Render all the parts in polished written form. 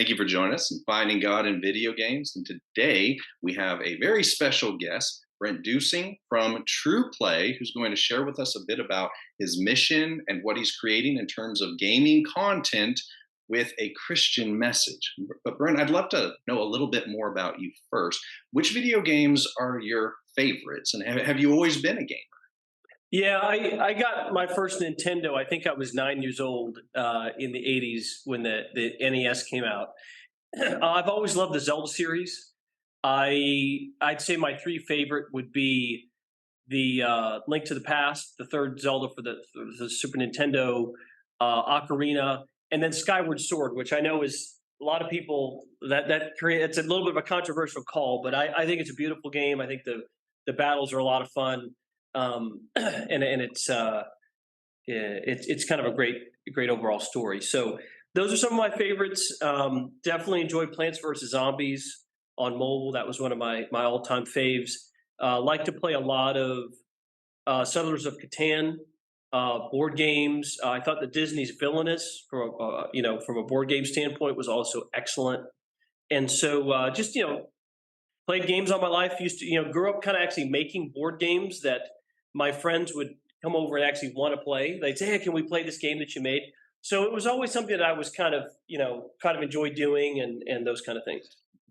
Thank you for joining us in Finding God in Video Games. And today we have a very special guest, Brent Dusing from TruPlay, who's going to share with us a bit about his mission and what he's creating in terms of gaming content with a Christian message. But Brent, I'd love to know a little bit more about you first. Which video games are your favorites, and have you always been a gamer? Yeah, I got my first Nintendo. I think I was 9 years old in the 80s when the NES came out. I've always loved the Zelda series. I'd say my three favorite would be the Link to the Past, the third Zelda for the Super Nintendo, Ocarina, and then Skyward Sword, which I know is a lot of people that create. It's a little bit of a controversial call, but I think it's a beautiful game. I think the battles are a lot of fun, and it's kind of a great overall story. So those are some of my favorites. Definitely enjoyed Plants vs Zombies on mobile. That was one of my all time faves. Like to play a lot of Settlers of Catan board games. I thought the Disney's Villainous, from a board game standpoint, was also excellent. And so just played games all my life. Used to grew up kind of actually making board games that my friends would come over and actually want to play. They'd say, "Hey, can we play this game that you made?" So it was always something that I was kind of enjoy doing and those kind of things.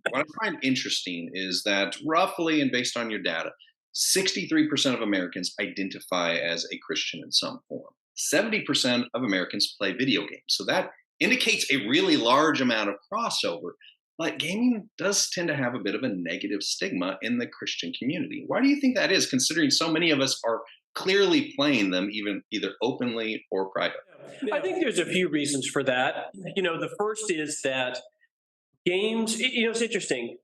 What I find interesting is that roughly, and based on your data, 63% of Americans identify as a Christian in some form. 70% of Americans play video games. So that indicates a really large amount of crossover. But gaming does tend to have a bit of a negative stigma in the Christian community. Why do you think that is, considering so many of us are clearly playing them, even either openly or private? I think there's a few reasons for that. The first is that games, it's interesting.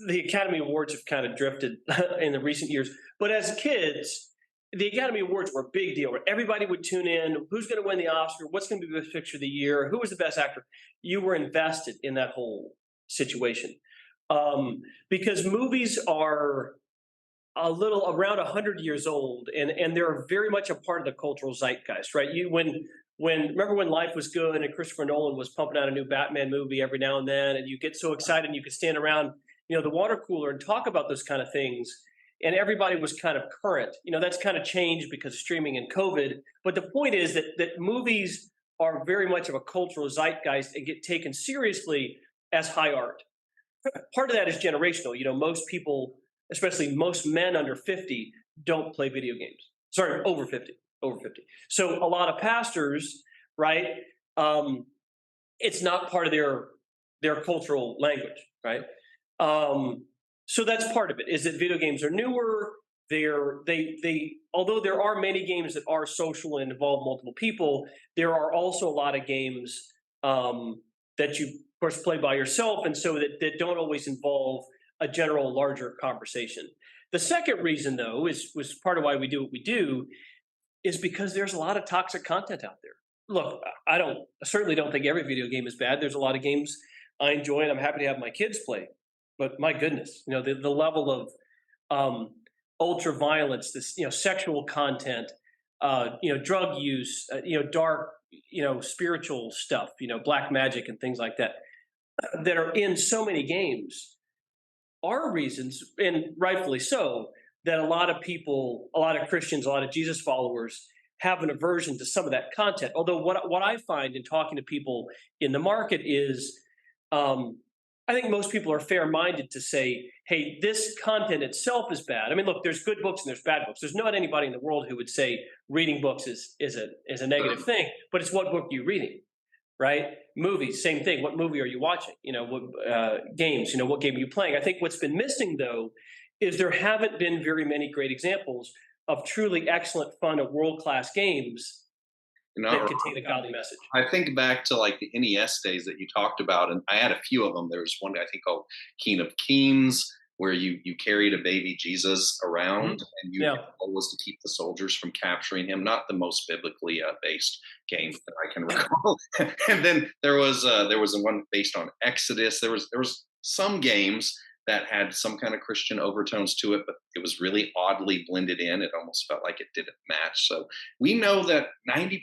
The Academy Awards have kind of drifted in the recent years, but as kids, the Academy Awards were a big deal. Everybody would tune in. Who's going to win the Oscar? What's going to be the best picture of the year? Who was the best actor? You were invested in that whole situation because movies are a little around 100 years old, and they're very much a part of the cultural zeitgeist, right? Remember when life was good and Christopher Nolan was pumping out a new Batman movie every now and then, and you get so excited and you could stand around the water cooler and talk about those kind of things, and everybody was kind of current. That's kind of changed because of streaming and COVID. But the point is that movies are very much of a cultural zeitgeist and get taken seriously as high art. Part of that is generational. Most people, especially most men under 50, don't play video games. Sorry, over 50. Over 50. So a lot of pastors, right? It's not part of their cultural language, right? So that's part of it. Is that video games are newer. Although there are many games that are social and involve multiple people, there are also a lot of games that you, of course, play by yourself, and so that don't always involve a general larger conversation. The second reason, though, was part of why we do what we do, is because there's a lot of toxic content out there. Look, I certainly don't think every video game is bad. There's a lot of games I enjoy and I'm happy to have my kids play. But my goodness, the level of ultra violence, this sexual content, drug use, dark, spiritual stuff, black magic and things like that are in so many games are reasons, and rightfully so, that a lot of people, a lot of Christians, a lot of Jesus followers have an aversion to some of that content. Although what I find in talking to people in the market is, I think most people are fair-minded to say, hey, this content itself is bad. I mean, look, there's good books and there's bad books. There's not anybody in the world who would say reading books is a negative thing, but it's what book are you reading, right? Movies, same thing. What movie are you watching? Games, what game are you playing? I think what's been missing, though, is there haven't been very many great examples of truly excellent, fun, and world-class games that contain a godly message. I think back to like the NES days that you talked about, and I had a few of them. There was one I think called King of Kings, where you carried a baby Jesus around, and your goal was to keep the soldiers from capturing him. Not the most biblically based game that I can recall. And then there was one based on Exodus. There was some games that had some kind of Christian overtones to it, but it was really oddly blended in. It almost felt like it didn't match. So we know that 90%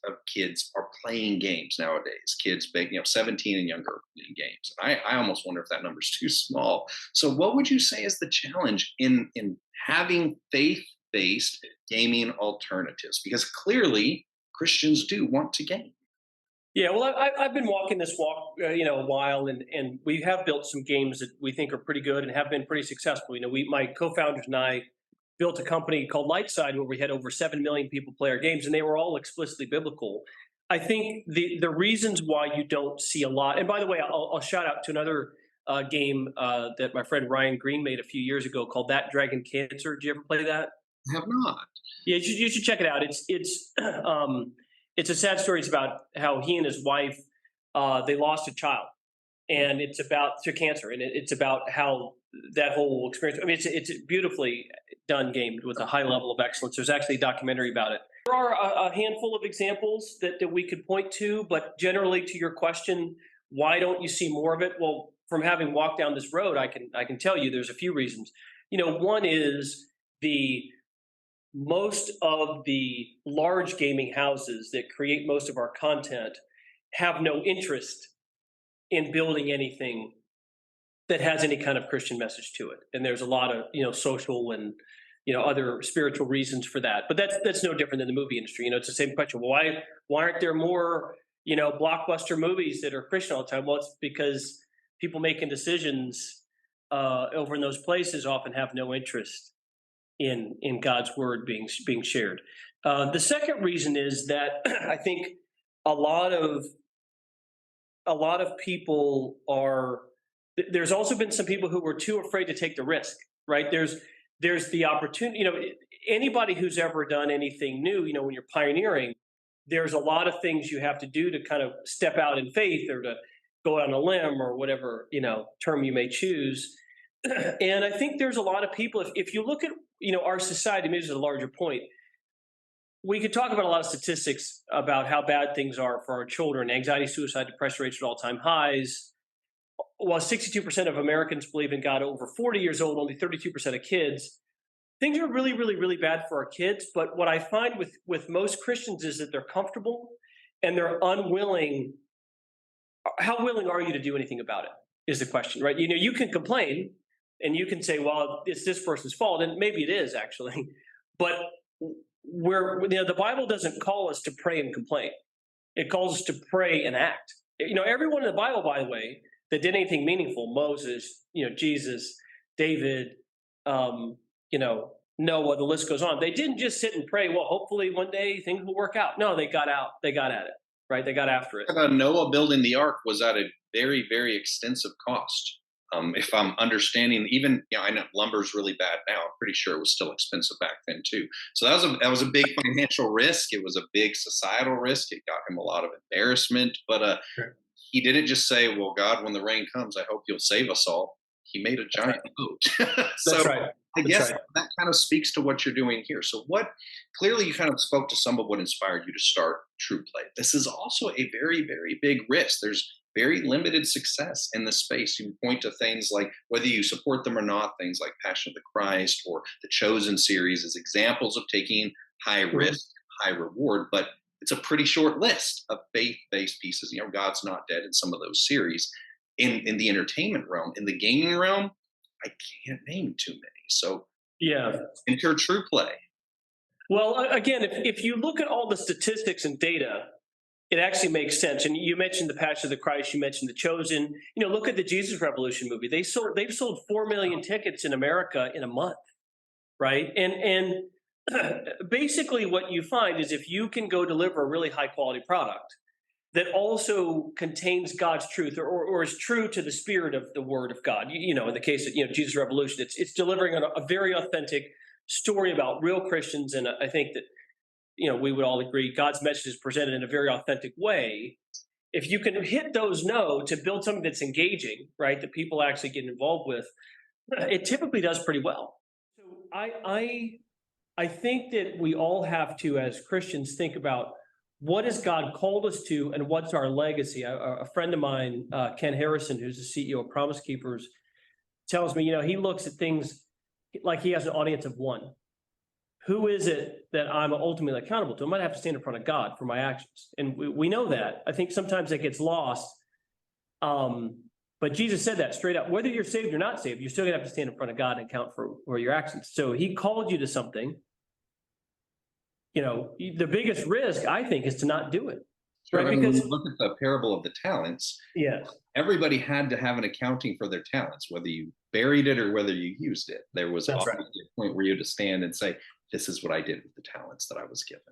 of kids are playing games nowadays. Kids, 17 and younger are playing games. I almost wonder if that number's too small. So what would you say is the challenge in having faith-based gaming alternatives? Because clearly Christians do want to game. Yeah, well, I've been walking this walk, a while, and we have built some games that we think are pretty good and have been pretty successful. My co-founders and I built a company called Lightside where we had over 7 million people play our games, and they were all explicitly biblical. I think the reasons why you don't see a lot, and by the way, I'll shout out to another game that my friend Ryan Green made a few years ago called That Dragon Cancer. Did you ever play that? I have not. Yeah, you should check it out. It's a sad story. It's about how he and his wife they lost a child, and it's about to cancer, and it's about how that whole experience. I mean, it's a beautifully done game with a high level of excellence. There's actually a documentary about it. There are a handful of examples that we could point to, but generally, to your question, why don't you see more of it? Well, from having walked down this road, I can tell you there's a few reasons. One is the most of the large gaming houses that create most of our content have no interest in building anything that has any kind of Christian message to it. And there's a lot of, social and, other spiritual reasons for that. But that's no different than the movie industry. It's the same question. Why aren't there more, blockbuster movies that are Christian all the time? Well, it's because people making decisions over in those places often have no interest in God's word being shared. The second reason is that I think a lot of people are. There's also been some people who were too afraid to take the risk. Right? There's the opportunity. Anybody who's ever done anything new, when you're pioneering, there's a lot of things you have to do to kind of step out in faith or to go out on a limb or whatever term you may choose. And I think there's a lot of people. If you look at our society, maybe this is a larger point. We could talk about a lot of statistics about how bad things are for our children. Anxiety, suicide, depression rates at all-time highs. While 62% of Americans believe in God over 40 years old, only 32% of kids. Things are really, really, really bad for our kids. But what I find with most Christians is that they're comfortable and they're unwilling. How willing are you to do anything about it is the question, right? You can complain and you can say, well, it's this person's fault. And maybe it is actually, but the Bible doesn't call us to pray and complain. It calls us to pray and act. Everyone in the Bible, by the way, that did anything meaningful, Moses, Jesus, David, Noah, the list goes on. They didn't just sit and pray, well, hopefully one day things will work out. No, they got out. They got at it, right? They got after it. Noah building the ark was at a very, very extensive cost. If I'm understanding, even I know lumber's really bad now. I'm pretty sure it was still expensive back then too. So that was a big financial risk. It was a big societal risk. It got him a lot of embarrassment. But Sure. He didn't just say, "Well, God, when the rain comes, I hope you'll save us all." He made a giant boat. So That's right. I guess right. that kind of speaks to what you're doing here. So clearly you kind of spoke to some of what inspired you to start TruPlay. This is also a very, very big risk. There's very limited success in this space. You point to things like whether you support them or not, things like Passion of the Christ or the Chosen series as examples of taking high risk, high reward, but it's a pretty short list of faith-based pieces. God's Not Dead in some of those series. In the entertainment realm, in the gaming realm, I can't name too many. So Yeah. enter TruPlay. Well, again, if you look at all the statistics and data, it actually makes sense. And you mentioned the Passion of the Christ, you mentioned the Chosen. Look at the Jesus Revolution movie. They've sold 4 million tickets in America in a month, right? And basically, what you find is if you can go deliver a really high quality product that also contains God's truth or is true to the spirit of the Word of God. In the case of Jesus Revolution, it's delivering a very authentic story about real Christians, and I think that we would all agree God's message is presented in a very authentic way. If you can hit those to build something that's engaging, right, that people actually get involved with, it typically does pretty well. So I think that we all have to, as Christians, think about what has God called us to and what's our legacy. A friend of mine, Ken Harrison, who's the CEO of Promise Keepers, tells me, he looks at things like he has an audience of one. Who is it that I'm ultimately accountable to? I might have to stand in front of God for my actions. And we know that. I think sometimes it gets lost. But Jesus said that straight up. Whether you're saved or not saved, you're still going to have to stand in front of God and account for your actions. So he called you to something. The biggest risk, I think, is to not do it. Sure. Right? I mean, Because, when you look at the parable of the talents, yes, everybody had to have an accounting for their talents, whether you buried it or whether you used it. There was that's right. obviously a point where you had to stand and say, this is what I did with the talents that I was given.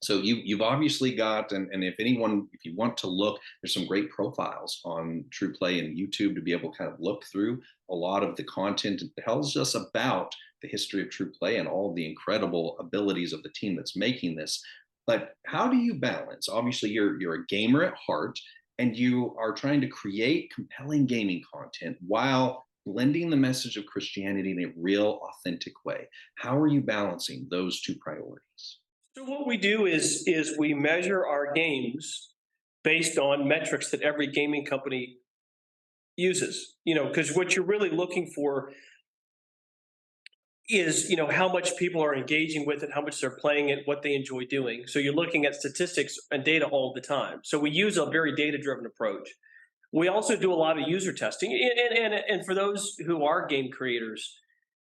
So you've obviously got, and if you want to look, there's some great profiles on TruPlay and YouTube to be able to kind of look through a lot of the content. It tells us about the history of TruPlay and all of the incredible abilities of the team that's making this. But how do you balance? Obviously, you're a gamer at heart, and you are trying to create compelling gaming content while blending the message of Christianity in a real, authentic way. How are you balancing those two priorities? So what we do is we measure our games based on metrics that every gaming company uses. Because what you're really looking for is how much people are engaging with it, how much they're playing it, what they enjoy doing. So you're looking at statistics and data all the time. So we use a very data-driven approach. We also do a lot of user testing, and for those who are game creators,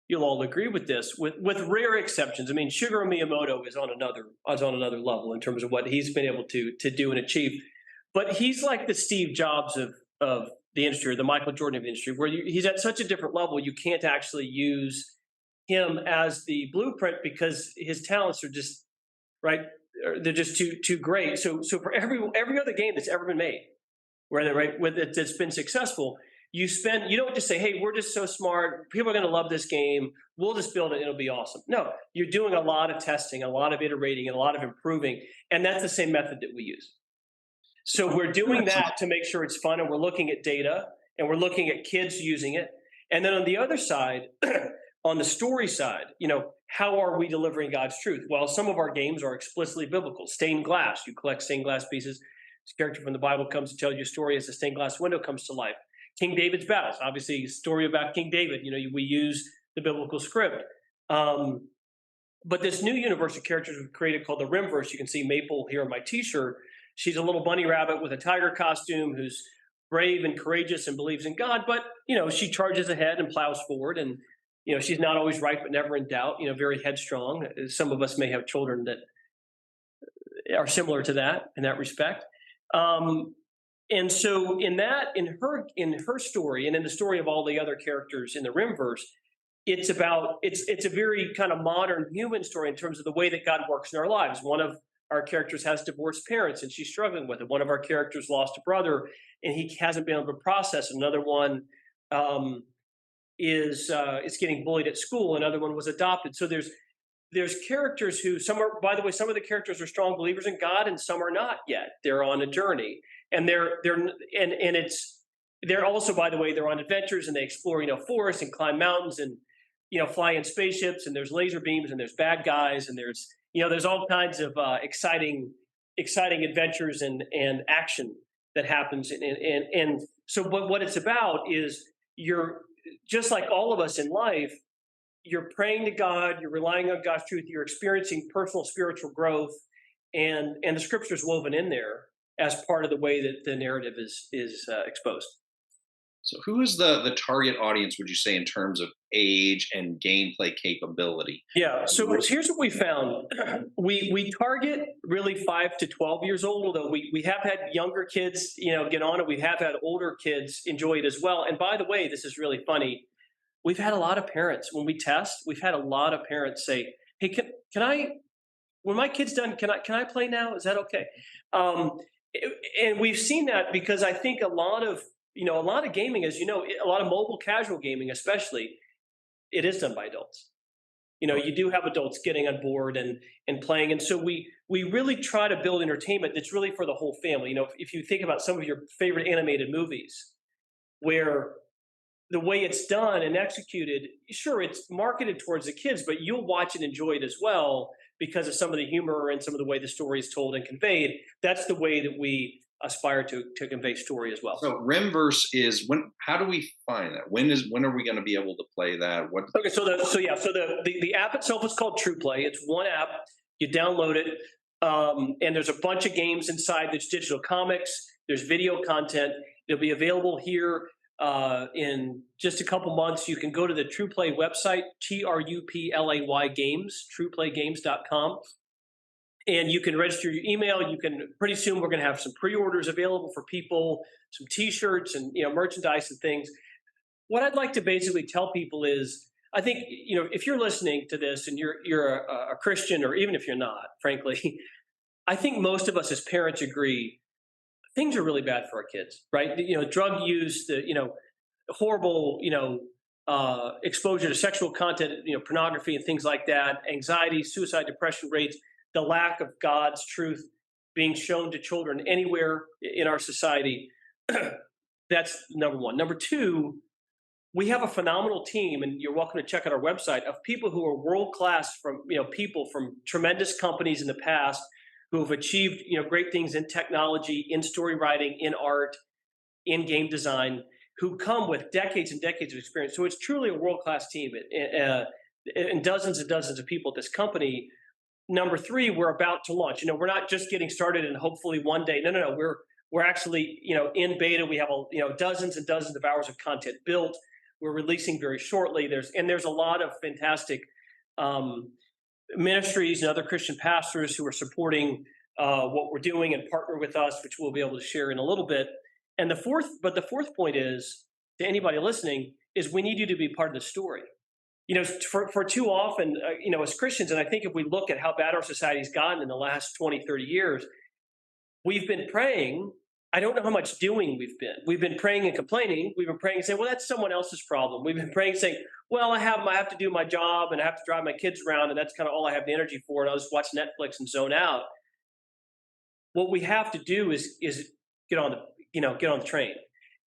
you'll all agree with this, with rare exceptions. I mean, Shigeru Miyamoto is on another level in terms of what he's been able to do and achieve. But he's like the Steve Jobs of the industry, or the Michael Jordan of the industry, where he's at such a different level, you can't actually use him as the blueprint because his talents are just right. They're just too great. So for every other game that's ever been made, that's been successful, you don't just say, hey, we're just so smart, people are going to love this game, we'll just build it and it'll be awesome. No, you're doing a lot of testing, a lot of iterating, and a lot of improving, and that's the same method that we use. So we're doing that to make sure it's fun, and we're looking at data, and we're looking at kids using it. And then on the other side, on the story side, how are we delivering God's truth? Well, some of our games are explicitly biblical. Stained glass, you collect stained glass pieces. This character from the Bible comes to tell you a story as the stained glass window comes to life. King David's battles, obviously, a story about King David. We use the biblical script. But this new universe of characters we've created called the Rimverse, you can see Maple here on my T-shirt. She's a little bunny rabbit with a tiger costume who's brave and courageous and believes in God, but she charges ahead and plows forward, and she's not always right but never in doubt. Very headstrong. Some of us may have children that are similar to that in that respect. And so in her story, and in the story of all the other characters in the Rimverse, it's a very kind of modern human story in terms of the way that God works in our lives. One of our characters has divorced parents and she's struggling with it. One of our characters lost a brother and he hasn't been able to process. Another one is getting bullied at school. Another one was adopted. So there's characters who, by the way, some of the characters are strong believers in God and some are not yet. They're on a journey, and they're also, by the way, they're on adventures and they explore forests and climb mountains and fly in spaceships, and there's laser beams and there's bad guys and there's all kinds of exciting adventures and action that happens. And so what it's about is, you're just like all of us in life, you're praying to God, you're relying on God's truth, you're experiencing personal spiritual growth, and the scripture's woven in there as part of the way that the narrative is exposed. So who is the target audience, would you say, in terms of age and gameplay capability? Yeah, so here's what we found. We target really 5 to 12 years old, although we have had younger kids get on it. We have had older kids enjoy it as well. And by the way, this is really funny. We've had a lot of parents, when we test, we've had a lot of parents say, hey, can I, when my kid's done, can I play now? Is that okay? And we've seen that because I think a lot of gaming, as a lot of mobile casual gaming especially, it is done by adults. You do have adults getting on board and playing. And so we really try to build entertainment that's really for the whole family. If you think about some of your favorite animated movies, where the way it's done and executed, sure, it's marketed towards the kids, but you'll watch and enjoy it as well because of some of the humor and some of the way the story is told and conveyed. That's the way that we aspire to convey story as well. So Rimverse is when? How do we find that? When are we going to be able to play that? What? Okay, so the app itself is called TruPlay. It's one app. You download it, and there's a bunch of games inside. There's digital comics. There's video content. It'll be available here in just a couple months. You can go to the TruPlay website, TruPlay Games, TruPlayGames.com, and you can register your email. You can pretty soon we're going to have some pre-orders available for people, some T-shirts and merchandise and things. What I'd like to basically tell people is, I think if you're listening to this and you're a Christian, or even if you're not, frankly, I think most of us as parents agree things are really bad for our kids, right? Drug use, the horrible exposure to sexual content, pornography and things like that, anxiety, suicide, depression rates, the lack of God's truth being shown to children anywhere in our society. That's number one. Number two, we have a phenomenal team, and you're welcome to check out our website, of people who are world class, from people from tremendous companies in the past who have achieved great things in technology, in story writing, in art, in game design, who come with decades and decades of experience. So it's truly a world class team, and dozens and dozens of people at this company. Number three, we're about to launch. We're not just getting started and hopefully one day. No. We're actually in beta. We have dozens and dozens of hours of content built. We're releasing very shortly. There's a lot of fantastic ministries and other Christian pastors who are supporting what we're doing and partner with us, which we'll be able to share in a little bit. And the fourth point is, to anybody listening, is we need you to be part of the story. For too often, as Christians, and I think if we look at how bad our society's gotten in the last 20, 30 years, we've been praying. I don't know how much doing we've been. We've been praying and complaining. We've been praying and saying, well, that's someone else's problem. We've been praying and saying, well, I have to do my job and I have to drive my kids around, and that's kind of all I have the energy for, and I'll just watch Netflix and zone out. What we have to do is get on the train.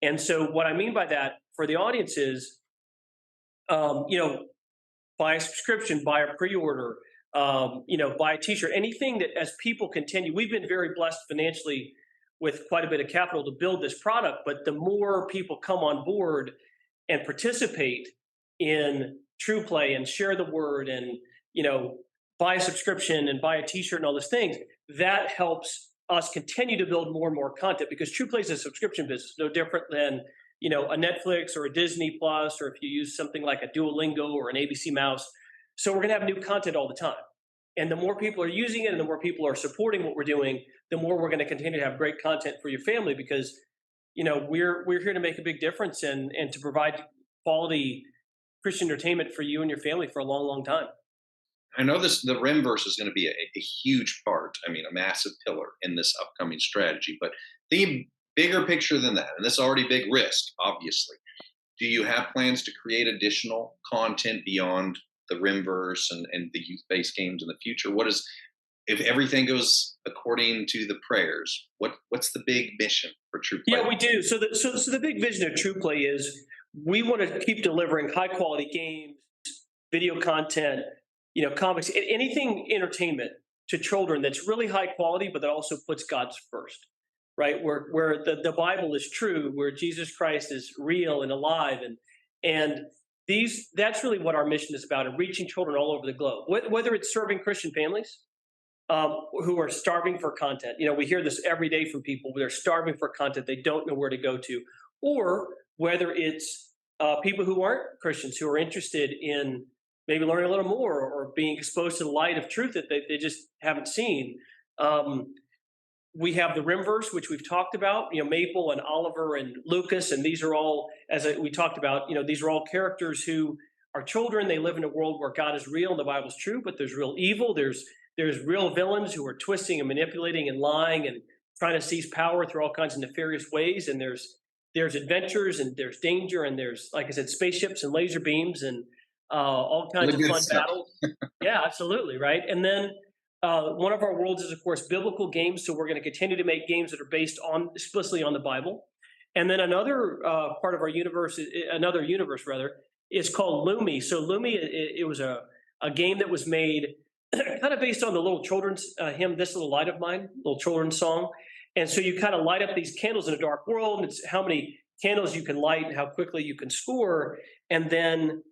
And so what I mean by that for the audience is, buy a subscription, buy a pre-order, buy a T-shirt, anything that, as people continue, we've been very blessed financially with quite a bit of capital to build this product, but the more people come on board and participate in TruPlay and share the word and, buy a subscription and buy a T-shirt and all those things, that helps us continue to build more and more content, because TruPlay is a subscription business, no different than, a Netflix or a Disney Plus, or if you use something like a Duolingo or an ABC Mouse. So we're going to have new content all the time. And the more people are using it and the more people are supporting what we're doing, the more we're going to continue to have great content for your family, because, we're here to make a big difference and to provide quality Christian entertainment for you and your family for a long, long time. I know the Rimverse is going to be a huge part. I mean, a massive pillar in this upcoming strategy. But the bigger picture than that, and this is already big risk, obviously. Do you have plans to create additional content beyond the Rimverse and the youth-based games in the future? If everything goes according to the prayers, what's the big mission for TruPlay? Yeah, we do. So the big vision of TruPlay is we want to keep delivering high quality games, video content, comics, anything entertainment to children that's really high quality, but that also puts God's first, right? Where the Bible is true, where Jesus Christ is real and alive, and that's really what our mission is about, and reaching children all over the globe. Whether it's serving Christian families who are starving for content, we hear this every day from people. They're starving for content, they don't know where to go to, or whether it's people who aren't Christians who are interested in maybe learning a little more or being exposed to the light of truth that they just haven't seen. We have the Rimverse, which we've talked about, Maple and Oliver and Lucas, and these are all, we talked about, these are all characters who are children. They live in a world where God is real and the Bible's true, but there's real evil. There's real villains who are twisting and manipulating and lying and trying to seize power through all kinds of nefarious ways. And there's adventures and there's danger and there's, like I said, spaceships and laser beams and all kinds of fun battles. Yeah, absolutely, right. And then one of our worlds is, of course, biblical games. So we're going to continue to make games that are based explicitly on the Bible. And then another part of our universe, is called Lumi. So Lumi, it was a game that was made kind of based on the little children's hymn, "This Little Light of Mine," little children's song. And so you kind of light up these candles in a dark world. And it's how many candles you can light and how quickly you can score. And then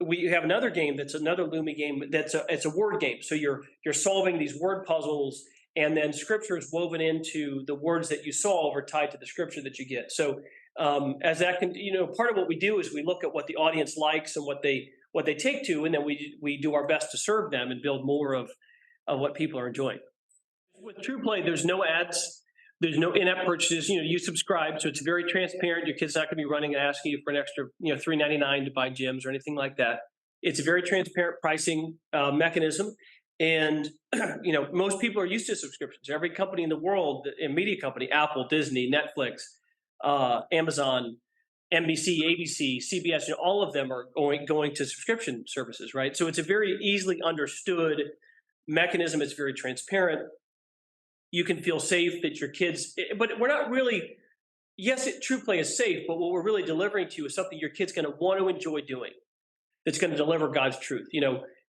we have another game that's another Lumi game it's a word game. So you're solving these word puzzles, and then scripture is woven into the words that you solve are tied to the scripture that you get. So as that can, part of what we do is we look at what the audience likes and what they take to, and then we do our best to serve them and build more of what people are enjoying. With TruPlay, there's no ads. There's no in-app purchases. You subscribe, so it's very transparent. Your kid's not going to be running and asking you for an extra, $3.99 to buy gyms or anything like that. It's a very transparent pricing mechanism, and most people are used to subscriptions. Every company in the world, a media company, Apple, Disney, Netflix, Amazon, NBC, ABC, CBS, all of them are going to subscription services, right? So it's a very easily understood mechanism. It's very transparent. You can feel safe that your kids, but we're not really, yes, TruPlay is safe, but what we're really delivering to you is something your kid's going to want to enjoy doing. That's going to deliver God's truth.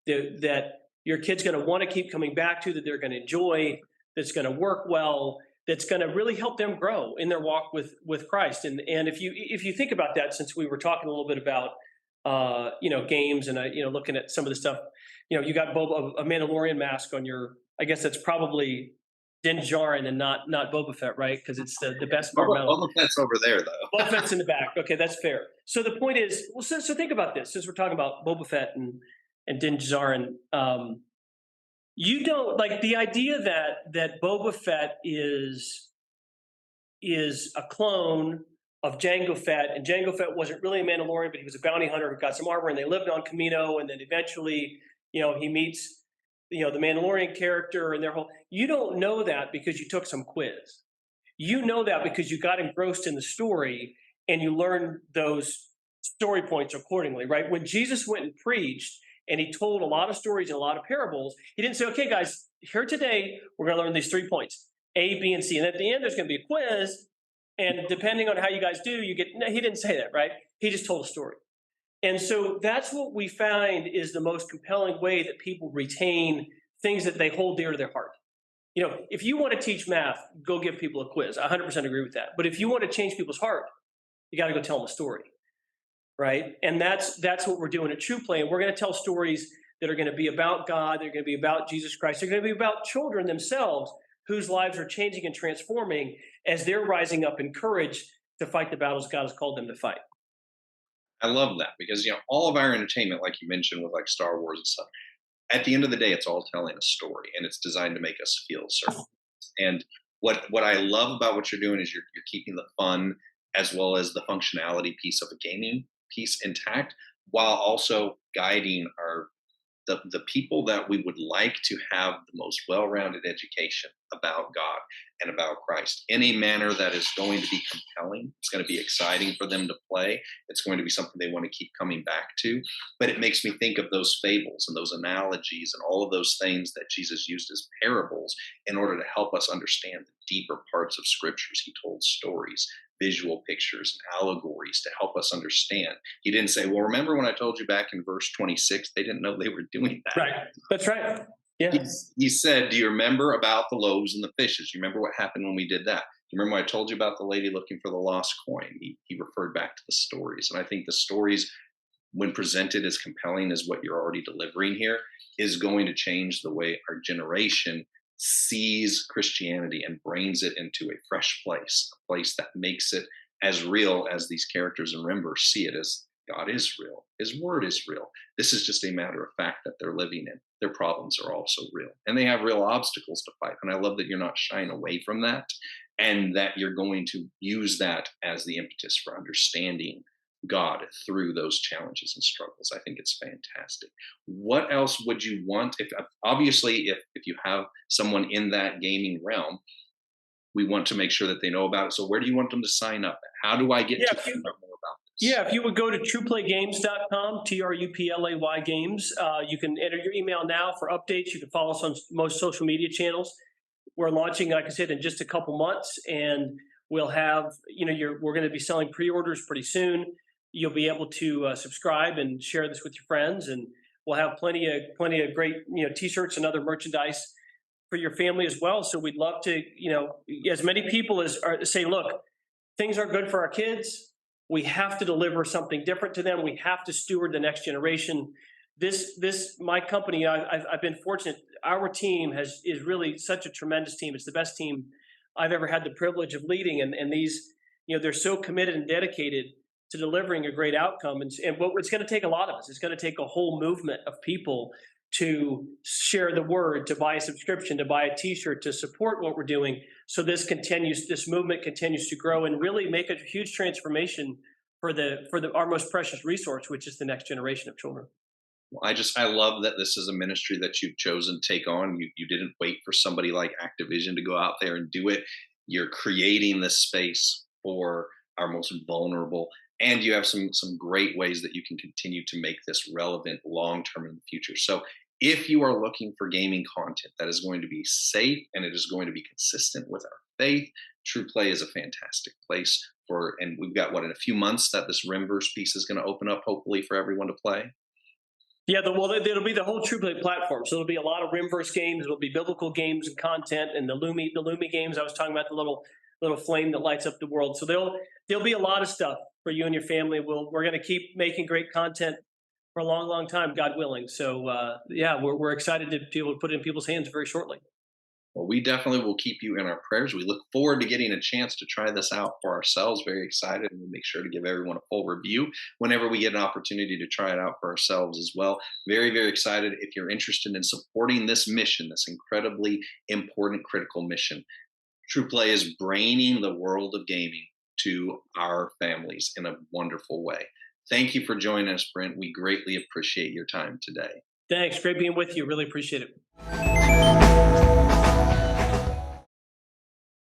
That your kid's going to want to keep coming back to, that they're going to enjoy, that's going to work well, that's going to really help them grow in their walk with Christ. And if you think about that, since we were talking a little bit about games and looking at some of the stuff, you got a Mandalorian mask on your. I guess that's probably Din Djarin and not Boba Fett, right? Because it's the best Boba Fett's over there, though. Boba Fett's in the back. Okay, that's fair. So the point is, well, so think about this. Since we're talking about Boba Fett and Din Djarin, you don't like the idea that Boba Fett is a clone of Jango Fett, and Jango Fett wasn't really a Mandalorian, but he was a bounty hunter who got some armor, and they lived on Camino, and then eventually, he meets the Mandalorian character and their whole. You don't know that because you took some quiz. You know that because you got engrossed in the story and you learned those story points accordingly, right? When Jesus went and preached and he told a lot of stories and a lot of parables, he didn't say, okay, guys, here today, we're going to learn these 3 points, A, B, and C. And at the end, there's going to be a quiz. And depending on how you guys do, no, he didn't say that, right? He just told a story. And so that's what we find is the most compelling way that people retain things that they hold dear to their heart. If you want to teach math, go give people a quiz. I 100% agree with that. But if you want to change people's heart, you got to go tell them a story, right? And that's what we're doing at TruPlay. And we're going to tell stories that are going to be about God. They're going to be about Jesus Christ. They're going to be about children themselves whose lives are changing and transforming as they're rising up in courage to fight the battles God has called them to fight. I love that because all of our entertainment, like you mentioned, with like Star Wars and stuff. At the end of the day, it's all telling a story, and it's designed to make us feel certain. And what I love about what you're doing is you're keeping the fun as well as the functionality piece of a gaming piece intact, while also guiding the people that we would like to have the most well-rounded education about God and about Christ in a manner that is going to be compelling. It's going to be exciting for them to play. It's going to be something they want to keep coming back to. But it makes me think of those fables and those analogies and all of those things that Jesus used as parables in order to help us understand the deeper parts of scriptures. He told stories, visual pictures, and allegories to help us understand. He didn't say, well, remember when I told you back in verse 26, they didn't know they were doing that. Right. That's right. Yeah. He said, do you remember about the loaves and the fishes? You remember what happened when we did that? You remember when I told you about the lady looking for the lost coin? He referred back to the stories. And I think the stories, when presented as compelling as what you're already delivering here, is going to change the way our generation sees Christianity and brings it into a fresh place, a place that makes it as real as these characters in Remember see it as. God is real. His word is real. This is just a matter of fact that they're living in. Their problems are also real. And they have real obstacles to fight. And I love that you're not shying away from that and that you're going to use that as the impetus for understanding God through those challenges and struggles. I think it's fantastic. What else would you want? Obviously, if you have someone in that gaming realm, we want to make sure that they know about it. So where do you want them to sign up? How do I get to find out more about this? Yeah, if you would go to TruPlayGames.com, TRUPLAY Games, you can enter your email now for updates. You can follow us on most social media channels. We're launching, like I said, in just a couple months, and we'll have, we're going to be selling pre-orders pretty soon. You'll be able to subscribe and share this with your friends, and we'll have plenty of great, T-shirts and other merchandise for your family as well. So we'd love to, as many people as are say, look, things are good for our kids. We have to deliver something different to them. We have to steward the next generation. My company, I've been fortunate. Our team is really such a tremendous team. It's the best team I've ever had the privilege of leading, and these, they're so committed and dedicated to delivering a great outcome. And what it's going to take a lot of us. It's going to take a whole movement of people to share the word, to buy a subscription, to buy a T-shirt, to support what we're doing. So this movement continues to grow and really make a huge transformation for our most precious resource, which is the next generation of children. I love that this is a ministry that you've chosen to take on. You didn't wait for somebody like Activision to go out there and do it. You're creating this space for our most vulnerable, and you have some great ways that you can continue to make this relevant long term in the future. So if you are looking for gaming content that is going to be safe and it is going to be consistent with our faith, TruPlay is a fantastic place for. And we've got, what, in a few months that this Rimverse piece is going to open up, hopefully, for everyone to play. Yeah, it'll be the whole TruePlay platform. So there'll be a lot of Rimverse games. There'll be biblical games and content, and the Lumi games. I was talking about the little flame that lights up the world. So there'll be a lot of stuff for you and your family. We're going to keep making great content for a long, long time, God willing. So yeah, we're excited to be able to put it in people's hands very shortly. Well, we definitely will keep you in our prayers. We look forward to getting a chance to try this out for ourselves. Very excited, and we'll make sure to give everyone a full review whenever we get an opportunity to try it out for ourselves as well. Very, very excited. If you're interested in supporting this mission, this incredibly important, critical mission, TruePlay is bringing the world of gaming to our families in a wonderful way. Thank you for joining us, Brent. We greatly appreciate your time today. Thanks. Great being with you. Really appreciate it.